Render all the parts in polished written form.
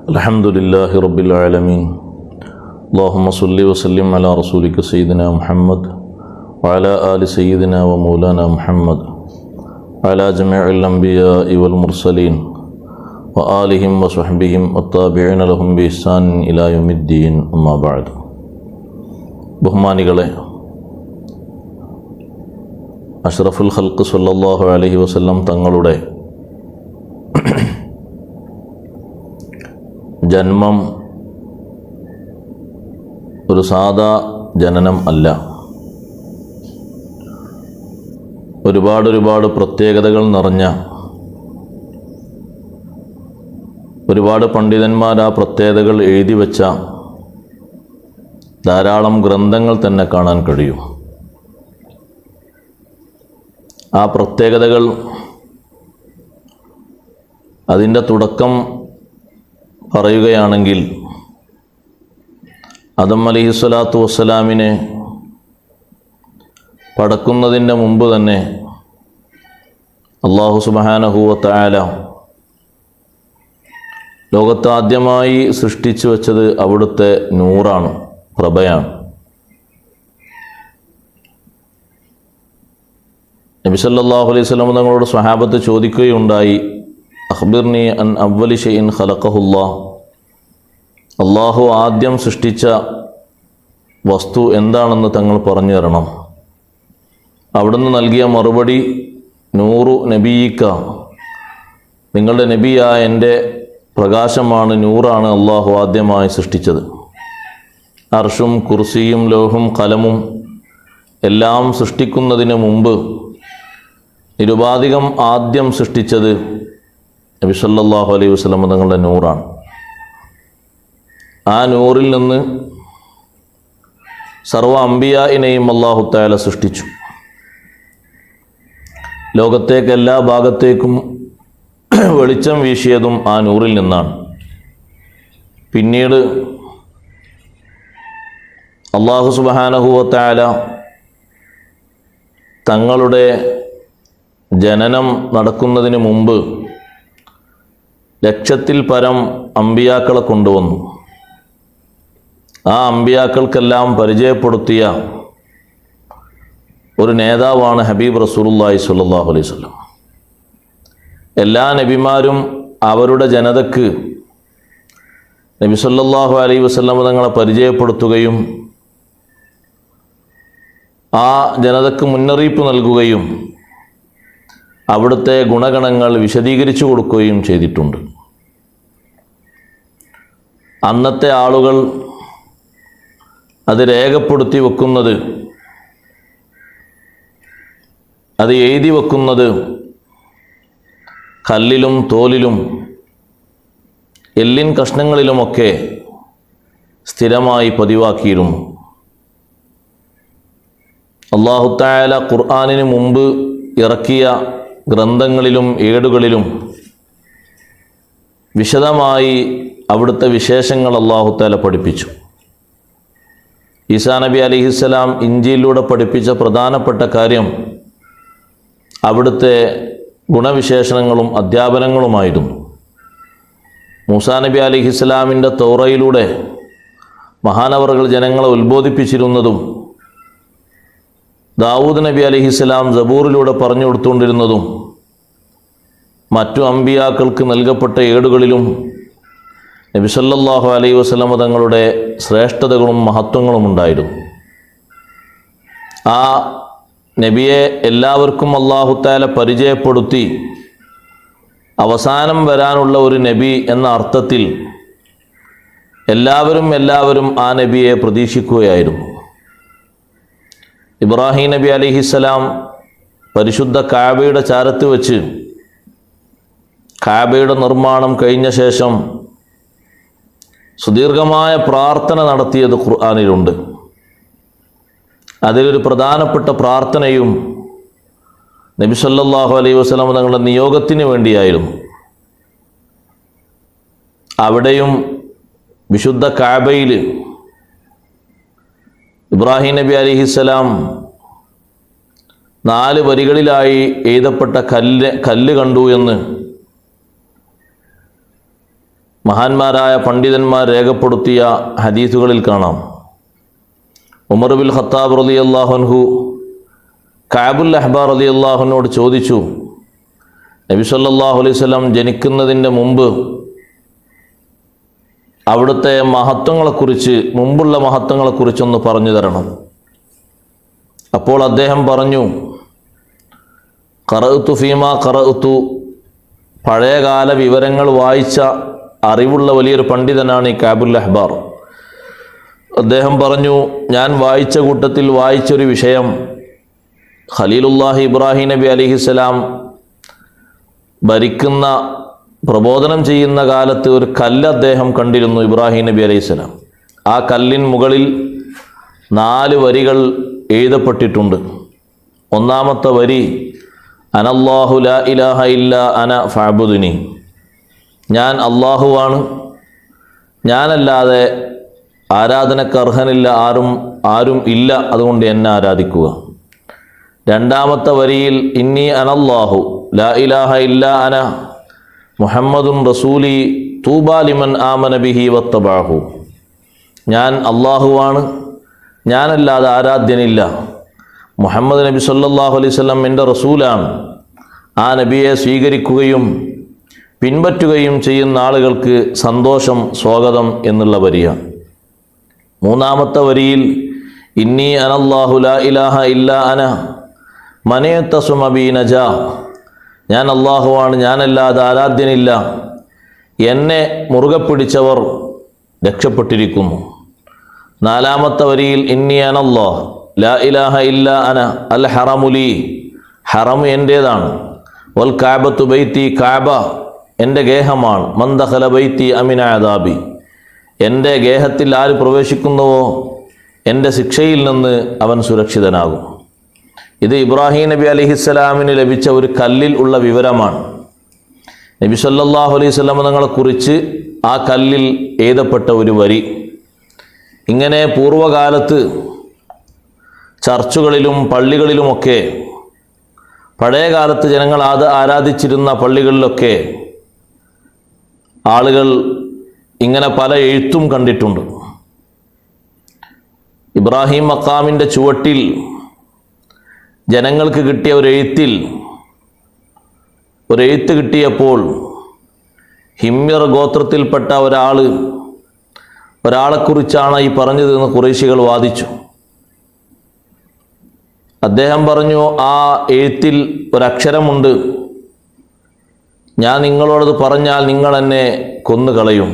الحمدللہ رب العالمین اللہم صلی وسلم علی رسولک سیدنا محمد وعلی آل سیدنا و مولانا محمد وعلی جميع الانبیاء والمرسلین وآلہم وصحبہم والتابعین لهم بإحسان ഇലാ യൗമിദ്ദീൻ അമ്മാ ബഅദ്. ബഹുമാനികളെ, അഷ്റഫുൽ ഖൽഖ് സല്ലല്ലാഹു അലൈഹി വസല്ലം തങ്ങളുടെ ജന്മം ഒരു സാധാ ജനനം അല്ല. ഒരുപാട് പ്രത്യേകതകൾ നിറഞ്ഞ, ഒരുപാട് പണ്ഡിതന്മാർ ആ പ്രത്യേകതകൾ എഴുതി വച്ച ധാരാളം ഗ്രന്ഥങ്ങൾ തന്നെ കാണാൻ കഴിയും. ആ പ്രത്യേകതകൾ, അതിൻ്റെ തുടക്കം പറയുകയാണെങ്കിൽ, ആദം അലൈഹിസ്സലാത്തു വസ്സലാമിനെ പടക്കുന്നതിൻ്റെ മുമ്പ് തന്നെ അല്ലാഹു സുബ്ഹാനഹു വ തആല ലോകത്ത് ആദ്യമായി സൃഷ്ടിച്ചു വച്ചത് അവിടുത്തെ നൂറാണ്, പ്രഭയാണ്. നബി സല്ലല്ലാഹു അലൈഹി വസല്ലം തങ്ങളോട് സ്വഹാബത്ത് ചോദിക്കുകയുണ്ടായി, അഖ്ബിർനി അൻ അവ്വലി ഷൈഇൻ ഖലഖഹുല്ലാഹ്, അള്ളാഹു ആദ്യം സൃഷ്ടിച്ച വസ്തു എന്താണെന്ന് തങ്ങൾ പറഞ്ഞു തരണം. അവിടുന്ന് നൽകിയ മറുപടി, നൂറു നബിയിക്ക, നിങ്ങളുടെ നബിയായ എൻ്റെ പ്രകാശമാണ്, നൂറാണ് അള്ളാഹു ആദ്യമായി സൃഷ്ടിച്ചത്. അർഷും കുർസിയും ലോഹും കലമും എല്ലാം സൃഷ്ടിക്കുന്നതിന് മുമ്പ് നിരുപാധികം ആദ്യം സൃഷ്ടിച്ചത് നബി സല്ലല്ലാഹു അലൈഹി വസല്ലം തങ്ങളുടെ നൂറാണ്. ആ നൂറിൽ നിന്ന് സർവ്വ അംബിയായിനെയും അല്ലാഹു തആല സൃഷ്ടിച്ചു. ലോകത്തേക്ക് എല്ലാ ഭാഗത്തേക്കും വെളിച്ചം വീശിയതും ആ നൂറിൽ നിന്നാണ്. പിന്നീട് അല്ലാഹു സുബ്ഹാനഹു വ തആല തങ്ങളുടെ ജനനം നടക്കുന്നതിന് മുമ്പ് ലക്ഷത്തിൽ പരം അമ്പിയാക്കളെ കൊണ്ടുവന്നു. ആ അമ്പിയാക്കൾക്കെല്ലാം പരിചയപ്പെടുത്തിയ ഒരു നേതാവാണ് ഹബീബ് റസൂലുള്ളാഹി സ്വല്ലല്ലാഹു അലൈഹി വസല്ലം. എല്ലാ നബിമാരും അവരുടെ ജനതക്ക് നബി സല്ലല്ലാഹു അലൈഹി വസല്ലം തങ്ങളെ പരിചയപ്പെടുത്തുകയും ആ ജനതക്ക് മുന്നറിയിപ്പ് നൽകുകയും അവിടുത്തെ ഗുണഗണങ്ങൾ വിശദീകരിച്ചു കൊടുക്കുകയും ചെയ്തിട്ടുണ്ട്. അന്നത്തെ ആളുകൾ അത് രേഖപ്പെടുത്തി വെക്കുന്നത്, അത് എഴുതി വെക്കുന്നത് കല്ലിലും തോലിലും എല്ലിൻ കഷ്ണങ്ങളിലുമൊക്കെ സ്ഥിരമായി പതിവാക്കിയിരുന്നു. അല്ലാഹു തആല ഖുർആനിന് മുമ്പ് ഇറക്കിയ ഗ്രന്ഥങ്ങളിലും ഏടുകളിലും വിശദമായി അവിടുത്തെ വിശേഷങ്ങൾ അല്ലാഹു തആല പഠിപ്പിച്ചു. ഈസാ നബി അലൈഹിസ്സലാം ഇഞ്ചീലിലൂടെ പഠിപ്പിച്ച പ്രധാനപ്പെട്ട കാര്യം അവിടുത്തെ ഗുണവിശേഷണങ്ങളും അധ്യാപനങ്ങളുമായിരുന്നു. മൂസാ നബി അലൈഹിസ്സലാമിൻ്റെ തൗറയിലൂടെ മഹാനവറുകൾ ജനങ്ങളെ ഉത്ബോധിപ്പിച്ചിരുന്നതും ദാവൂദ് നബി അലൈഹിസ്സലാം സബൂറിലൂടെ പറഞ്ഞു കൊടുത്തുകൊണ്ടിരുന്നതും മറ്റു അമ്പിയാക്കൾക്ക് നൽകപ്പെട്ട ഏടുകളിലും നബി സല്ലല്ലാഹു അലൈഹി വസല്ലം തങ്ങളുടെ ശ്രേഷ്ഠതകളും മഹത്വങ്ങളും ഉണ്ടായിരുന്നു. ആ നബിയെ എല്ലാവർക്കും അല്ലാഹു തആല പരിചയപ്പെടുത്തി അവസാനം വരാനുള്ള ഒരു നബി എന്ന അർത്ഥത്തിൽ എല്ലാവരും ആ നബിയെ പ്രതീക്ഷിക്കുകയായിരുന്നു. ഇബ്രാഹിം നബി അലൈഹിസ്സലാം പരിശുദ്ധ കഅബയുടെ ചാരത്ത് വെച്ച് കഅബയുടെ നിർമ്മാണം കഴിഞ്ഞ ശേഷം സുദീർഘമായ പ്രാർത്ഥന നടത്തിയത് ഖുർആനിലുണ്ട്. അതിലൊരു പ്രധാനപ്പെട്ട പ്രാർത്ഥനയും നബി സല്ലല്ലാഹു അലൈഹി വസല്ലം തങ്ങളുടെ നിയോഗത്തിന് വേണ്ടിയായിരുന്നു. അവിടെയും വിശുദ്ധ കഅബയിൽ ഇബ്രാഹിം നബി അലൈഹിസ്സലാം 4 വരികളിലായി എഴുതപ്പെട്ട കല്ല് കണ്ടു എന്ന് മഹാന്മാരായ പണ്ഡിതന്മാർ രേഖപ്പെടുത്തിയ ഹദീസുകളിൽ കാണാം. ഉമർ ബിൻ ഖത്താബ് റളിയല്ലാഹു അൻഹു കഅബുൽ അഹ്ബാർ റളിയല്ലാഹു അൻഹുവോട് ചോദിച്ചു, നബി സല്ലല്ലാഹു അലൈഹി വസല്ലം ജനിക്കുന്നതിൻ്റെ മുമ്പ് അവിടുത്തെ മഹത്വങ്ങളെക്കുറിച്ച്, മുമ്പുള്ള മഹത്വങ്ങളെക്കുറിച്ചൊന്ന് പറഞ്ഞു തരണം. അപ്പോൾ അദ്ദേഹം പറഞ്ഞു, ഖറഅതു ഫീമാ ഖറഅതു, പഴയകാല വിവരങ്ങൾ വായിച്ച അറിവുള്ള വലിയൊരു പണ്ഡിതനാണ് ഈ കഅബുൽ അഹ്ബാർ. അദ്ദേഹം പറഞ്ഞു, ഞാൻ വായിച്ച കൂട്ടത്തിൽ വായിച്ചൊരു വിഷയം, ഖലീലുല്ലാഹി ഇബ്രാഹിം നബി അലൈഹിസ്സലാം ഭരിക്കുന്ന, പ്രബോധനം ചെയ്യുന്ന കാലത്ത് ഒരു കല്ല് അദ്ദേഹം കണ്ടിരുന്നു, ഇബ്രാഹിം നബി അലൈഹിസ്സലാം. ആ കല്ലിൻ മുകളിൽ 4 വരികൾ എഴുതപ്പെട്ടിട്ടുണ്ട്. ഒന്നാമത്തെ വരി, അനല്ലാഹു ലാ ഇലാഹ ഇല്ലാ അന ഫഅബ്ദുനി, ഞാൻ അള്ളാഹുവാണ്, ഞാനല്ലാതെ ആരാധനക്ക് അർഹനില്ല, ആരും ഇല്ല, അതുകൊണ്ട് എന്നെ ആരാധിക്കുക. രണ്ടാമത്തെ വരിയിൽ, ഇന്നി അനല്ലാഹു ലാ ഇലാഹ ഇല്ലാ അന മുഹമ്മദുൻ റസൂലി തൂബാ ലിമൻ ആമന ബിഹി വത്തബഅഹു, ഞാൻ അള്ളാഹുവാണ്, ഞാനല്ലാതെ ആരാധ്യനില്ല, മുഹമ്മദ് നബി സല്ലല്ലാഹു അലൈഹി വസല്ലം എൻ്റെ റസൂലാണ്, ആ നബിയെ സ്വീകരിക്കുകയും പിൻപറ്റുകയും ചെയ്യുന്ന ആളുകൾക്ക് സന്തോഷം, സ്വാഗതം എന്നുള്ള വരിയാണ്. മൂന്നാമത്തെ വരിയിൽ, ഇന്നി അനല്ലാഹു ലാ ഇലാഹ ഇല്ലാ അന മനയത്തസുമ ബി നജാ, ഞാൻ അള്ളാഹുവാണ്, ഞാനല്ലാതെ ആരാധ്യനില്ല, എന്നെ മുറുകെ പിടിച്ചവർ രക്ഷപ്പെട്ടിരിക്കുന്നു. നാലാമത്തെ വരിയിൽ, ഇന്നി അനല്ലാഹ് ലാ ഇലാഹ ഇല്ലാ അന അൽ ഹറമുലി, ഹറം എൻ്റേതാണ്, വൽ കഅബത്തു ബൈത്തി, കഅബ എൻ്റെ ഗേഹമാണ്, മൻ ദഖല ബൈത്തി അമിന അദാബി, എൻ്റെ ഗേഹത്തിൽ ആര് പ്രവേശിക്കുന്നുവോ എൻ്റെ ശിക്ഷയിൽ നിന്ന് അവൻ സുരക്ഷിതനാകും. ഇത് ഇബ്രാഹിം നബി അലൈഹിസ്സലാമിന് ലഭിച്ച ഒരു കല്ലിൽ ഉള്ള വിവരമാണ്. നബി സല്ലല്ലാഹു അലൈഹി വസല്ലം തങ്ങളെക്കുറിച്ച് ആ കല്ലിൽ എഴുതപ്പെട്ട ഒരു വരി. ഇങ്ങനെ പൂർവ്വകാലത്ത് ചർച്ചുകളിലും പള്ളികളിലുമൊക്കെ, പഴയ കാലത്ത് ജനങ്ങൾ ആരാധിച്ചിരുന്ന പള്ളികളിലൊക്കെ ആളുകൾ ഇങ്ങനെ പല എഴുത്തും കണ്ടിട്ടുണ്ട്. ഇബ്രാഹിം മഖാമിൻ്റെ ചുവട്ടിൽ ജനങ്ങൾക്ക് കിട്ടിയ ഒരു എഴുത്ത് കിട്ടിയപ്പോൾ ഹിമ്യർ ഗോത്രത്തിൽപ്പെട്ട ഒരാളെക്കുറിച്ചാണ് ഈ പറഞ്ഞതെന്ന് ഖുറൈശികൾ വാദിച്ചു. അദ്ദേഹം പറഞ്ഞു, ആ എഴുത്തിൽ ഒരക്ഷരമുണ്ട്, ഞാൻ നിങ്ങളോടത് പറഞ്ഞാൽ നിങ്ങൾ എന്നെ കൊന്നുകളയും.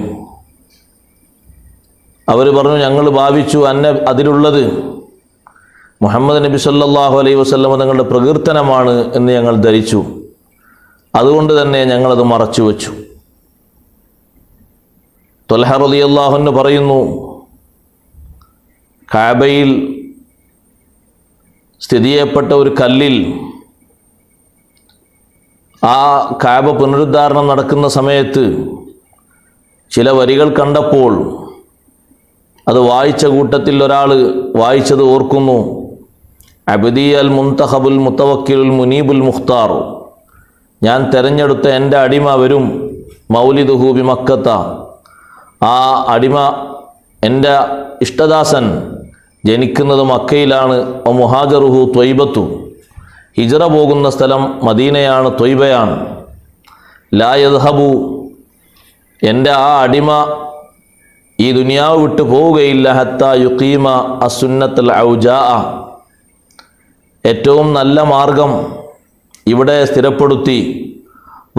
അവർ പറഞ്ഞു, ഞങ്ങൾ ഭാവിച്ചു അതിലുള്ളത് മുഹമ്മദ് നബി സല്ലല്ലാഹു അലൈഹി വസല്ലം തങ്ങളുടെ പ്രകീർത്തനമാണ് എന്ന് ഞങ്ങൾ ധരിച്ചു, അതുകൊണ്ട് തന്നെ ഞങ്ങളത് മറച്ചു വച്ചു. ത്വൽഹ റളിയല്ലാഹു അൻഹു പറയുന്നു, കഅബയിൽ സ്ഥിതി ചെയ്യപ്പെട്ട ഒരു കല്ലിൽ ആ കഅബ പുനരുദ്ധാരണം നടക്കുന്ന സമയത്ത് ചില വരികൾ കണ്ടപ്പോൾ അത് വായിച്ച കൂട്ടത്തിൽ ഒരാൾ വായിച്ചത് ഓർക്കുന്നു, അബ്ദി അൽ മുൻതഖബുൽ മുതവക്കിലുൽ മുനീബുൽ മുഖ്താർ, ഞാൻ തെരഞ്ഞെടുത്ത എൻ്റെ അടിമ വരും, മൗലിദുഹു ബി മക്കത്ത, ആ അടിമ, എൻ്റെ ഇഷ്ടദാസൻ ജനിക്കുന്നത് മക്കയിലാണ്, മുഹാജറുഹു ത്വയ്ബത്തു, ഹിജ്റ പോകുന്ന സ്ഥലം മദീനയാണ്, ത്വയ്ബയാണ്, ലാ യദ്ഹബു, എൻ്റെ ആ അടിമ ഈ ദുനിയാവ് വിട്ടു പോവുകയില്ല, ഹത്താ യുഖീമ അസുന്നത്തുൽ ഔജാ, ഏറ്റവും നല്ല മാർഗം ഇവിടെ സ്ഥിരപ്പെടുത്തി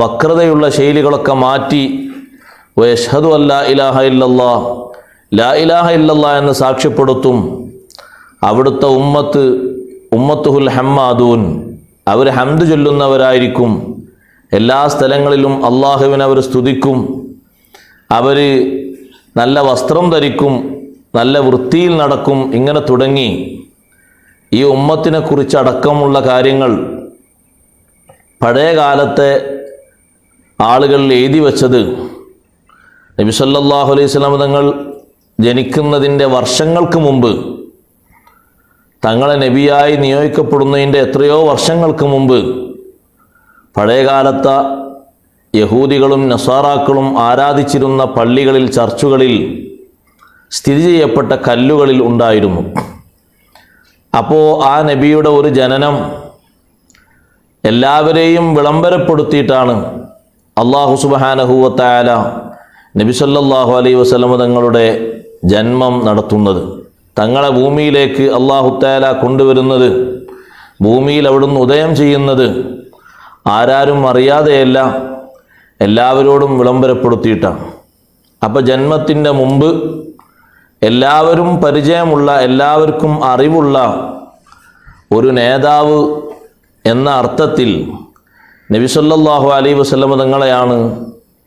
വക്രതയുള്ള ശൈലികളൊക്കെ മാറ്റി, വയഷ്ഹദു അല്ലാ ഇലാഹ ഇല്ലല്ലാഹ്, ലാ ഇലാഹ ഇല്ലല്ലാഹ് എന്ന് സാക്ഷ്യപ്പെടുത്തും. അവിടുത്തെ ഉമ്മത്തുഹുൽ ഹമ്മാദൂൻ, അവർ ഹംദ് ചൊല്ലുന്നവരായിരിക്കും, എല്ലാ സ്ഥലങ്ങളിലും അള്ളാഹുവിനെ അവർ സ്തുതിക്കും, അവർ നല്ല വസ്ത്രം ധരിക്കും, നല്ല വൃത്തിയിൽ നടക്കും, ഇങ്ങനെ തുടങ്ങി ഈ ഉമ്മത്തിനെ കുറിച്ച് അടക്കമുള്ള കാര്യങ്ങൾ പഴയ കാലത്തെ ആളുകൾ എഴുതി വച്ചത് നബി സല്ലല്ലാഹു അലൈഹി വസല്ലം തങ്ങൾ ജനിക്കുന്നതിൻ്റെ വർഷങ്ങൾക്ക് മുമ്പ്, തങ്ങളെ നബിയായി നിയോഗിക്കപ്പെടുന്നതിൻ്റെ എത്രയോ വർഷങ്ങൾക്ക് മുമ്പ് പഴയകാലത്തെ യഹൂദികളും നസാറാക്കളും ആരാധിച്ചിരുന്ന പള്ളികളിൽ, ചർച്ചുകളിൽ സ്ഥിതി ചെയ്യപ്പെട്ട കല്ലുകളിൽ ഉണ്ടായിരുന്നു. അപ്പോൾ ആ നബിയുടെ ഒരു ജനനം എല്ലാവരെയും വിളംബരപ്പെടുത്തിയിട്ടാണ് അല്ലാഹു സുബ്ഹാനഹു വ തആല നബി സല്ലല്ലാഹു അലൈഹി വസല്ലം തങ്ങളുടെ ജന്മം നടത്തുന്നത്. തങ്ങളെ ഭൂമിയിലേക്ക് അല്ലാഹു തആല കൊണ്ടുവരുന്നത്, ഭൂമിയിൽ അവിടുന്ന് ഉദയം ചെയ്യുന്നത് ആരാരും അറിയാതെയല്ല, എല്ലാവരോടും വിളംബരപ്പെടുത്തിയിട്ടാണ്. അപ്പോൾ ജന്മത്തിൻ്റെ മുമ്പ് എല്ലാവരും പരിചയമുള്ള, എല്ലാവർക്കും അറിവുള്ള ഒരു നേതാവ് എന്ന അർത്ഥത്തിൽ നബി സല്ലല്ലാഹു അലൈഹി വസല്ലം തങ്ങളെയാണ്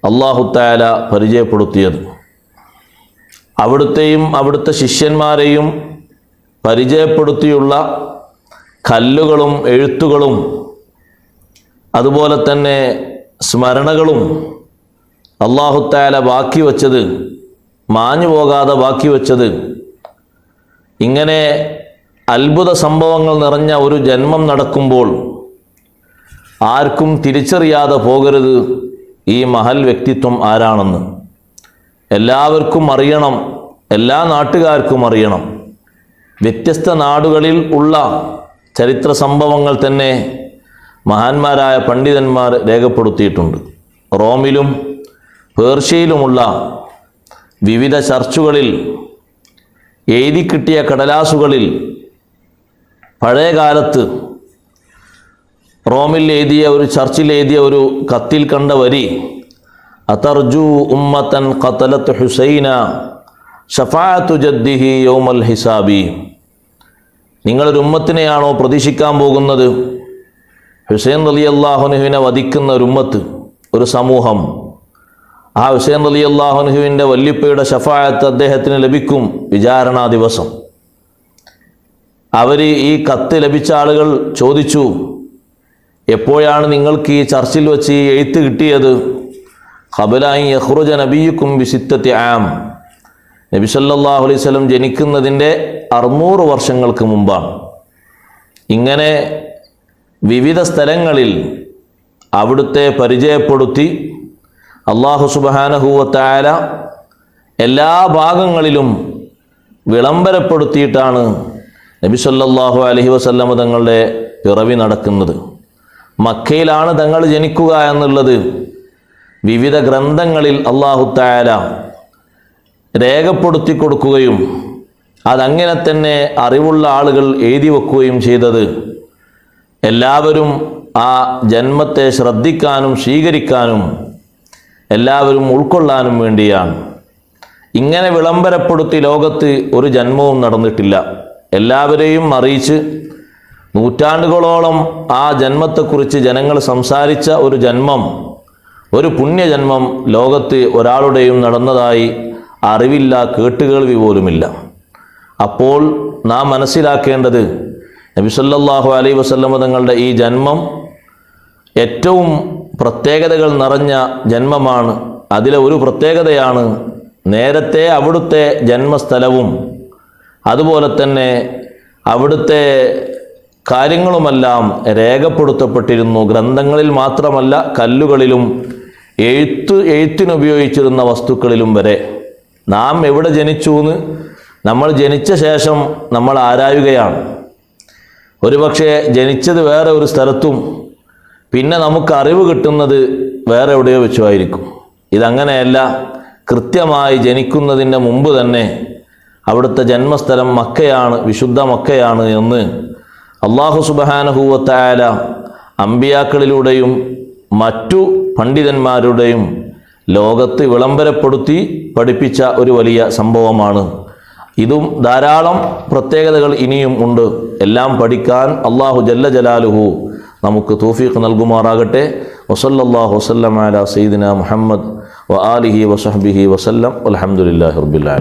അല്ലാഹു തആല പരിചയപ്പെടുത്തിയത്. അവിടുത്തെയും അവിടുത്തെ ശിഷ്യന്മാരെയും പരിചയപ്പെടുത്തിയുള്ള കല്ലുകളും എഴുത്തുകളും അതുപോലെ തന്നെ സ്മരണകളും അല്ലാഹു തആല ബാക്കി വച്ചത്, മാഞ്ഞു പോകാതെ ബാക്കി വച്ചത്, ഇങ്ങനെ അത്ഭുത സംഭവങ്ങൾ നിറഞ്ഞ ഒരു ജന്മം നടക്കുമ്പോൾ ആർക്കും തിരിച്ചറിയാതെ പോകരുത് ഈ മഹൽ വ്യക്തിത്വം ആരാണെന്ന്. എല്ലാവർക്കും അറിയണം, എല്ലാ നാട്ടുകാർക്കും അറിയണം. വ്യത്യസ്ത നാടുകളിൽ ഉള്ള ചരിത്ര സംഭവങ്ങൾ തന്നെ മഹാന്മാരായ പണ്ഡിതന്മാർ രേഖപ്പെടുത്തിയിട്ടുണ്ട്. റോമിലും പേർഷ്യയിലുമുള്ള വിവിധ ചർച്ചുകളിൽ എഴുതി കിട്ടിയ കടലാസുകളിൽ പഴയ കാലത്ത് റോമിൽ എഴുതിയ ഒരു, ചർച്ചിൽ എഴുതിയ ഒരു കത്തിൽ കണ്ട വരി, അതർജു ഉമ്മത്തൻ ഖതലത്ത് ഹുസൈന ഷഫാഅത്തു ജദ്ദിഹി യൗമൽ ഹിസാബി. നിങ്ങളൊരു ഉമ്മത്തിനെയാണോ പ്രതീക്ഷിക്കാൻ പോകുന്നത്? ഹുസൈൻ റളിയല്ലാഹു അൻഹുവിനെ വധിക്കുന്ന ഒരു ഉമ്മത്ത്, ഒരു സമൂഹം. ആ ഹുസൈൻ റളിയല്ലാഹു അൻഹുവിൻ്റെ വല്യുപ്പയുടെ ഷഫാഅത്ത് അദ്ദേഹത്തിന് ലഭിക്കും വിചാരണാ ദിവസം. അവർ, ഈ കത്ത് ലഭിച്ച ആളുകൾ ചോദിച്ചു, എപ്പോഴാണ് നിങ്ങൾക്ക് ഈ ചർച്ചിൽ വെച്ച് ഈ എഴുത്ത് കിട്ടിയത്? ഖബല അൻ യഖ്റുജ നബിയ്യുക്കും ബിസിത്തത്തി ആം. നബി സല്ലല്ലാഹു അലൈഹി വസല്ലം ജനിക്കുന്നതിൻ്റെ 600 വർഷങ്ങൾക്ക് മുമ്പാണ്. ഇങ്ങനെ വിവിധ സ്ഥലങ്ങളിൽ അവിടുത്തെ പരിചയപ്പെടുത്തി അല്ലാഹു സുബ്ഹാനഹു വ തആല എല്ലാ ഭാഗങ്ങളിലും വിളംബരപ്പെടുത്തിയിട്ടാണ് നബി സല്ലല്ലാഹു അലൈഹി വസല്ലം തങ്ങളുടെ പിറവി നടക്കുന്നത്. മക്കയിലാണ് തങ്ങൾ ജനിക്കുക എന്നുള്ളത് വിവിധ ഗ്രന്ഥങ്ങളിൽ അല്ലാഹു തആല രേഖപ്പെടുത്തി കൊടുക്കുകയും അതങ്ങനെ തന്നെ അറിവുള്ള ആളുകൾ എഴുതി വെക്കുകയും ചെയ്തത് എല്ലാവരും ആ ജന്മത്തെ ശ്രദ്ധിക്കാനും സ്വീകരിക്കാനും എല്ലാവരും ഉൾക്കൊള്ളാനും വേണ്ടിയാണ്. ഇങ്ങനെ വിളംബരപ്പെടുത്തി ലോകത്ത് ഒരു ജന്മവും നടന്നിട്ടില്ല. എല്ലാവരെയും അറിയിച്ച് നൂറ്റാണ്ടുകളോളം ആ ജന്മത്തെക്കുറിച്ച് ജനങ്ങൾ സംസാരിച്ച ഒരു ജന്മം, ഒരു പുണ്യജന്മം ലോകത്ത് ഒരാളുടെയും നടന്നതായി അറിവില്ല, കേട്ടുകേൾവി പോലുമില്ല. അപ്പോൾ നാം മനസ്സിലാക്കേണ്ടത്, നബി സല്ലല്ലാഹു അലൈഹി വസല്ലം തങ്ങളുടെ ഈ ജന്മം ഏറ്റവും പ്രത്യേകതകൾ നിറഞ്ഞ ജന്മമാണ്. അതിലെ ഒരു പ്രത്യേകതയാണ് നേരത്തെ അവിടുത്തെ ജന്മസ്ഥലവും അതുപോലെ തന്നെ അവിടുത്തെ കാര്യങ്ങളുമെല്ലാം രേഖപ്പെടുത്തപ്പെട്ടിരുന്നു. ഗ്രന്ഥങ്ങളിൽ മാത്രമല്ല, കല്ലുകളിലും എഴുത്തിനുപയോഗിച്ചിരുന്ന വസ്തുക്കളിലും വരെ. നാം എവിടെ ജനിച്ചു എന്ന് നമ്മൾ ജനിച്ച ശേഷം നമ്മൾ ആരായുകയാണ്. ഒരുപക്ഷെ ജനിച്ചത് വേറെ ഒരു സ്ഥലത്തും പിന്നെ നമുക്ക് അറിവ് കിട്ടുന്നത് വേറെ എവിടെയോ വെച്ചുമായിരിക്കും. ഇതങ്ങനെയല്ല. കൃത്യമായി ജനിക്കുന്നതിൻ്റെ മുമ്പ് തന്നെ അവിടുത്തെ ജന്മസ്ഥലം മക്കയാണ്, വിശുദ്ധ മക്കയാണ് എന്ന് അല്ലാഹു സുബ്ഹാനഹു വ തആല അമ്പിയാക്കളിലൂടെയും മറ്റു പണ്ഡിതന്മാരുടെയും ലോകത്ത് വിളംബരപ്പെടുത്തി പഠിപ്പിച്ച ഒരു വലിയ സംഭവമാണ്. ഇതും ധാരാളം പ്രത്യേകതകൾ ഇനിയും ഉണ്ട്. എല്ലാം പഠിക്കാൻ അല്ലാഹു ജല്ല ജലാലുഹു നമുക്ക് തൗഫീഖ് നൽകുമാറാകട്ടെ. വസല്ലല്ലാഹു വസല്ലമ അലാ സയ്യിദിന മുഹമ്മദ് വ ആലിഹി വസഹ്ബിഹി വസല്ലം. വൽഹംദുലില്ലാഹി റബ്ബിൽ ആലമീൻ.